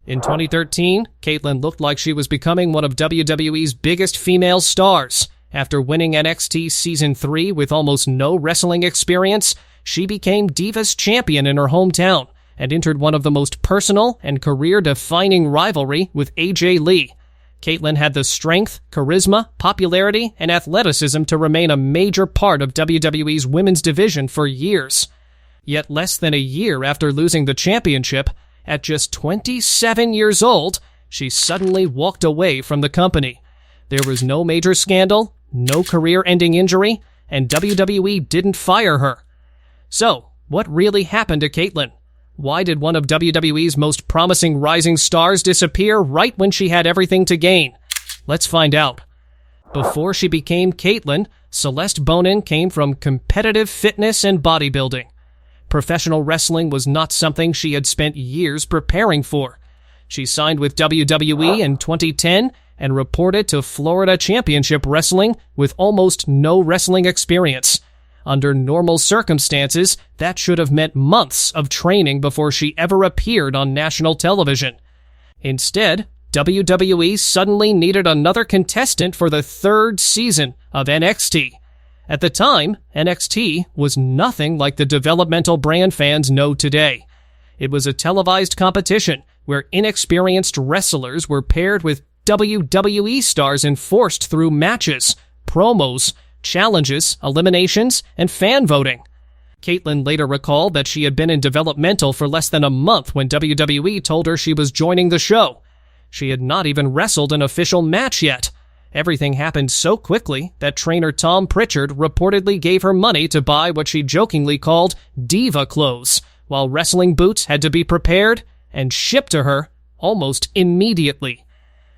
In 2013, Kaitlyn looked like she was becoming one of WWE's biggest female stars. After winning NXT Season 3 with almost no wrestling experience, she became Divas Champion in her hometown and entered one of the most personal and career-defining rivalry with AJ Lee. Kaitlyn had the strength, charisma, popularity, and athleticism to remain a major part of WWE's women's division for years. Yet less than a year after losing the championship, at just 27 years old, she suddenly walked away from the company. There was no major scandal, no career-ending injury, and WWE didn't fire her. So, what really happened to Kaitlyn? Why did one of WWE's most promising rising stars disappear right when she had everything to gain? Let's find out. Before she became Kaitlyn, Celeste Bonin came from competitive fitness and bodybuilding. Professional wrestling was not something she had spent years preparing for. She signed with WWE in 2010 and reported to Florida Championship Wrestling with almost no wrestling experience. Under normal circumstances, that should have meant months of training before she ever appeared on national television. Instead, WWE suddenly needed another contestant for the third season of NXT. At the time, NXT was nothing like the developmental brand fans know today. It was a televised competition where inexperienced wrestlers were paired with WWE stars and forced through matches, promos, challenges, eliminations, and fan voting. Kaitlyn later recalled that she had been in developmental for less than a month when WWE told her she was joining the show. She had not even wrestled an official match yet. Everything happened so quickly that trainer Tom Pritchard reportedly gave her money to buy what she jokingly called diva clothes, while wrestling boots had to be prepared and shipped to her almost immediately.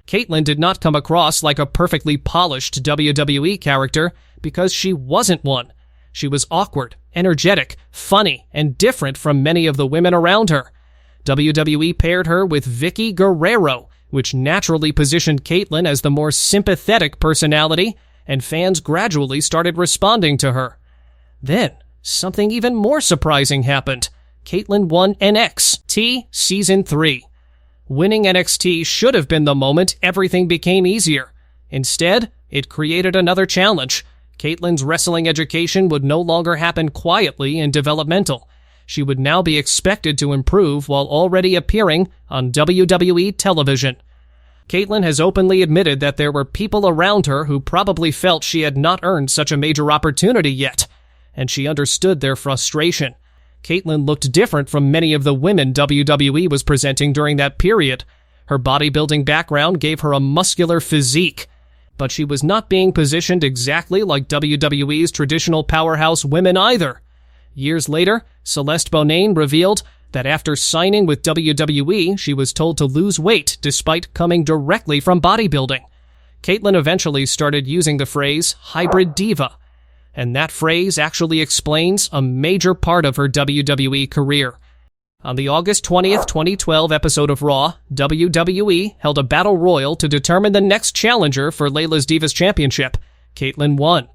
Kaitlyn did not come across like a perfectly polished WWE character because she wasn't one. She was awkward, energetic, funny, and different from many of the women around her. WWE paired her with Vicky Guerrero, which naturally positioned Kaitlyn as the more sympathetic personality, and fans gradually started responding to her. Then, something even more surprising happened. Kaitlyn won NXT Season 3. Winning NXT should have been the moment everything became easier. Instead, it created another challenge. Kaitlyn's wrestling education would no longer happen quietly in developmental. She would now be expected to improve while already appearing on WWE television. Kaitlyn has openly admitted that there were people around her who probably felt she had not earned such a major opportunity yet, and she understood their frustration. Kaitlyn looked different from many of the women WWE was presenting during that period. Her bodybuilding background gave her a muscular physique, but she was not being positioned exactly like WWE's traditional powerhouse women either. Years later, Celeste Bonin revealed that after signing with WWE, she was told to lose weight despite coming directly from bodybuilding. Kaitlyn eventually started using the phrase hybrid diva, and that phrase actually explains a major part of her WWE career. On the August 20th, 2012 episode of Raw, WWE held a battle royal to determine the next challenger for Layla's Divas Championship. Kaitlyn won.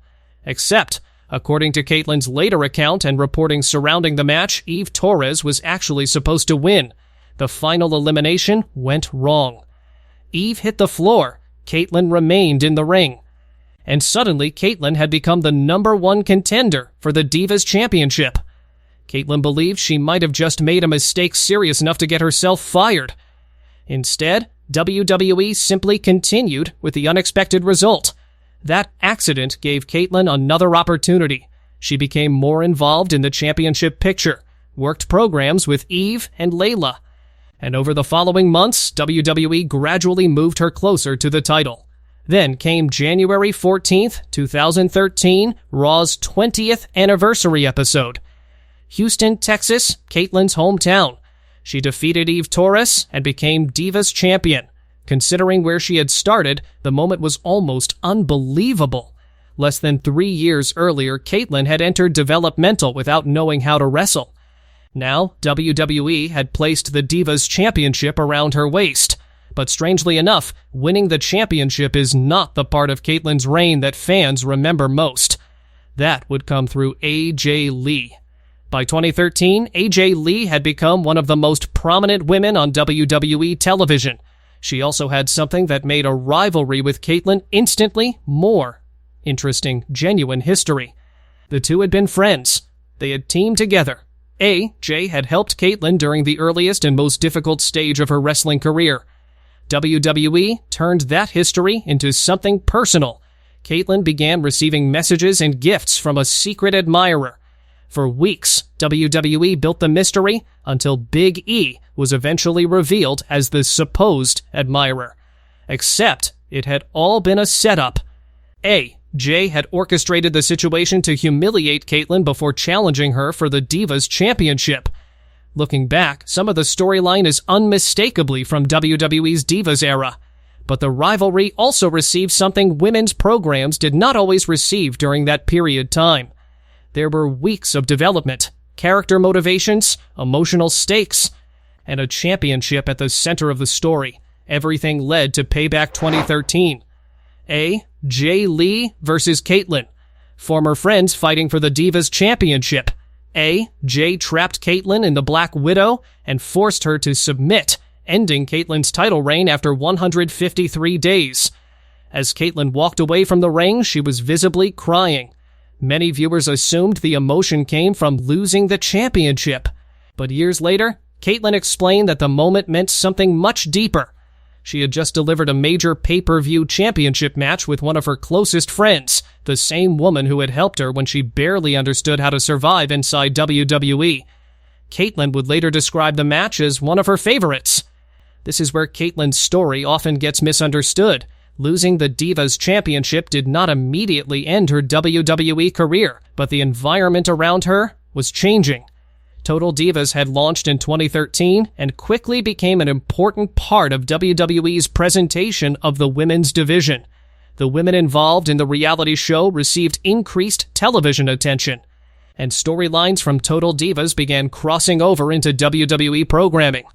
Except, according to Kaitlyn's later account and reporting surrounding the match, Eve Torres was actually supposed to win. The final elimination went wrong. Eve hit the floor. Kaitlyn remained in the ring. And suddenly, Kaitlyn had become the #1 contender for the Divas Championship. Kaitlyn believed she might have just made a mistake serious enough to get herself fired. Instead, WWE simply continued with the unexpected result. That accident gave Kaitlyn another opportunity. She became more involved in the championship picture, worked programs with Eve and Layla. And over the following months, WWE gradually moved her closer to the title. Then came January 14th, 2013, Raw's 20th anniversary episode. Houston, Texas, Kaitlyn's hometown. She defeated Eve Torres and became Divas Champion. Considering where she had started, the moment was almost unbelievable. Less than 3 years earlier, Kaitlyn had entered developmental without knowing how to wrestle. Now, WWE had placed the Divas Championship around her waist. But strangely enough, winning the championship is not the part of Kaitlyn's reign that fans remember most. That would come through AJ Lee. By 2013, AJ Lee had become one of the most prominent women on WWE television. She also had something that made a rivalry with Kaitlyn instantly more interesting, genuine history. The two had been friends. They had teamed together. AJ had helped Kaitlyn during the earliest and most difficult stage of her wrestling career. WWE turned that history into something personal. Kaitlyn began receiving messages and gifts from a secret admirer. For weeks, WWE built the mystery until Big E was eventually revealed as the supposed admirer. Except it had all been a setup. AJ had orchestrated the situation to humiliate Kaitlyn before challenging her for the Divas Championship. Looking back, some of the storyline is unmistakably from WWE's Divas era. But the rivalry also received something women's programs did not always receive during that period time. There were weeks of development, character motivations, emotional stakes, and a championship at the center of the story. Everything led to Payback 2013. AJ Lee versus Kaitlyn. Former friends fighting for the Divas Championship. AJ trapped Kaitlyn in the Black Widow and forced her to submit, ending Kaitlyn's title reign after 153 days. As Kaitlyn walked away from the ring, she was visibly crying. Many viewers assumed the emotion came from losing the championship. But years later, Kaitlyn explained that the moment meant something much deeper. She had just delivered a major pay-per-view championship match with one of her closest friends, the same woman who had helped her when she barely understood how to survive inside WWE. Kaitlyn would later describe the match as one of her favorites. This is where Kaitlyn's story often gets misunderstood. Losing the Divas Championship did not immediately end her WWE career, but the environment around her was changing. Total Divas had launched in 2013 and quickly became an important part of WWE's presentation of the women's division. The women involved in the reality show received increased television attention, and storylines from Total Divas began crossing over into WWE programming.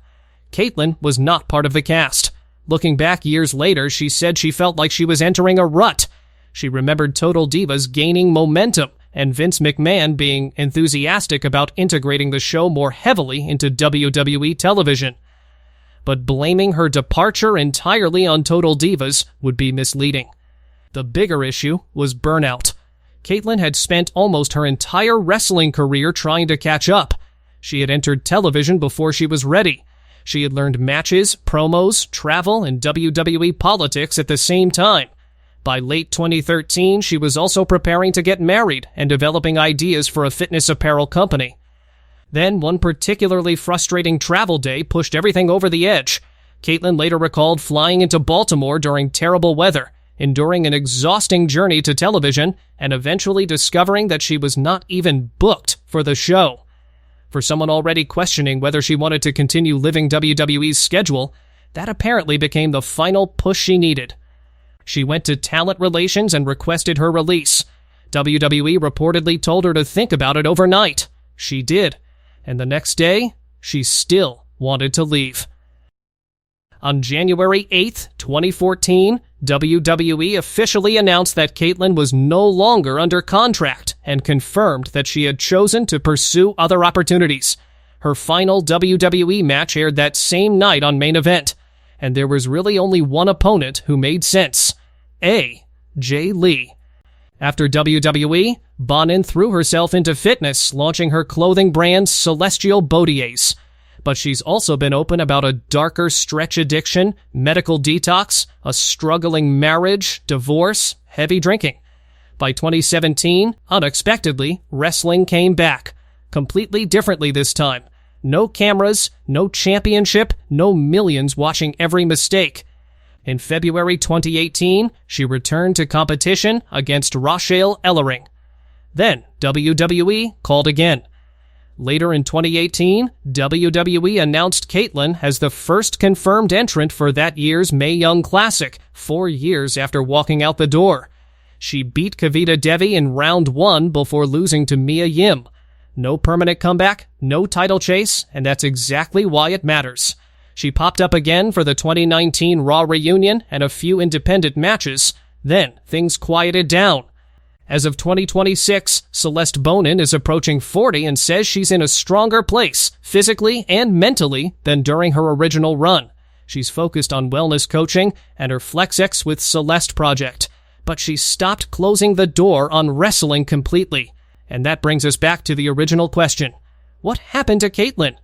Kaitlyn was not part of the cast. Looking back years later, she said she felt like she was entering a rut. She remembered Total Divas gaining momentum and Vince McMahon being enthusiastic about integrating the show more heavily into WWE television. But blaming her departure entirely on Total Divas would be misleading. The bigger issue was burnout. Kaitlyn had spent almost her entire wrestling career trying to catch up. She had entered television before she was ready. She had learned matches, promos, travel, and WWE politics at the same time. By late 2013, she was also preparing to get married and developing ideas for a fitness apparel company. Then, one particularly frustrating travel day pushed everything over the edge. Kaitlyn later recalled flying into Baltimore during terrible weather, enduring an exhausting journey to television, and eventually discovering that she was not even booked for the show. For someone already questioning whether she wanted to continue living WWE's schedule, that apparently became the final push she needed. She went to talent relations and requested her release. WWE reportedly told her to think about it overnight. She did, and the next day, she still wanted to leave. On January 8, 2014, WWE officially announced that Kaitlyn was no longer under contract and confirmed that she had chosen to pursue other opportunities. Her final WWE match aired that same night on Main Event, and there was really only one opponent who made sense: AJ Lee. After WWE, Bonin threw herself into fitness, launching her clothing brand Celeste Bonin. But she's also been open about a darker stretch addiction, medical detox, a struggling marriage, divorce, heavy drinking. By 2017, unexpectedly, wrestling came back. Completely differently this time. No cameras, no championship, no millions watching every mistake. In February 2018, she returned to competition against Rochelle Ellering. Then, WWE called again. Later in 2018, WWE announced Kaitlyn as the first confirmed entrant for that year's Mae Young Classic, 4 years after walking out the door. She beat Kavita Devi in round 1 before losing to Mia Yim. No permanent comeback, no title chase, and that's exactly why it matters. She popped up again for the 2019 Raw reunion and a few independent matches. Then, things quieted down. As of 2026, Celeste Bonin is approaching 40 and says she's in a stronger place, physically and mentally, than during her original run. She's focused on wellness coaching and her FlexX with Celeste project, but she's stopped closing the door on wrestling completely. And that brings us back to the original question. What happened to Kaitlyn?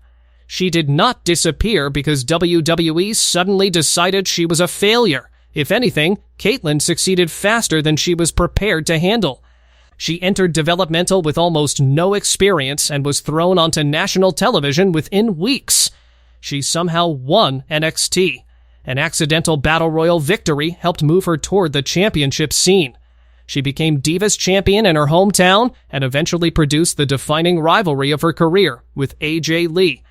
She did not disappear because WWE suddenly decided she was a failure. If anything, Kaitlyn succeeded faster than she was prepared to handle. She entered developmental with almost no experience and was thrown onto national television within weeks. She somehow won NXT. An accidental Battle Royal victory helped move her toward the championship scene. She became Divas Champion in her hometown and eventually produced the defining rivalry of her career with AJ Lee.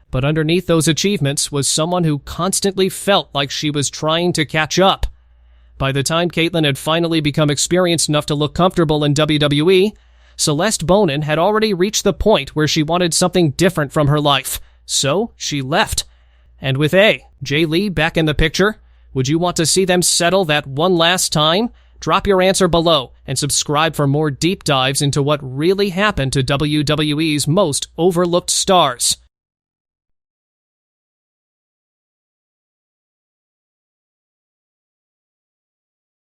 But underneath those achievements was someone who constantly felt like she was trying to catch up. By the time Kaitlyn had finally become experienced enough to look comfortable in WWE, Celeste Bonin had already reached the point where she wanted something different from her life. So she left. And with AJ Lee back in the picture, would you want to see them settle that one last time? Drop your answer below and subscribe for more deep dives into what really happened to WWE's most overlooked stars.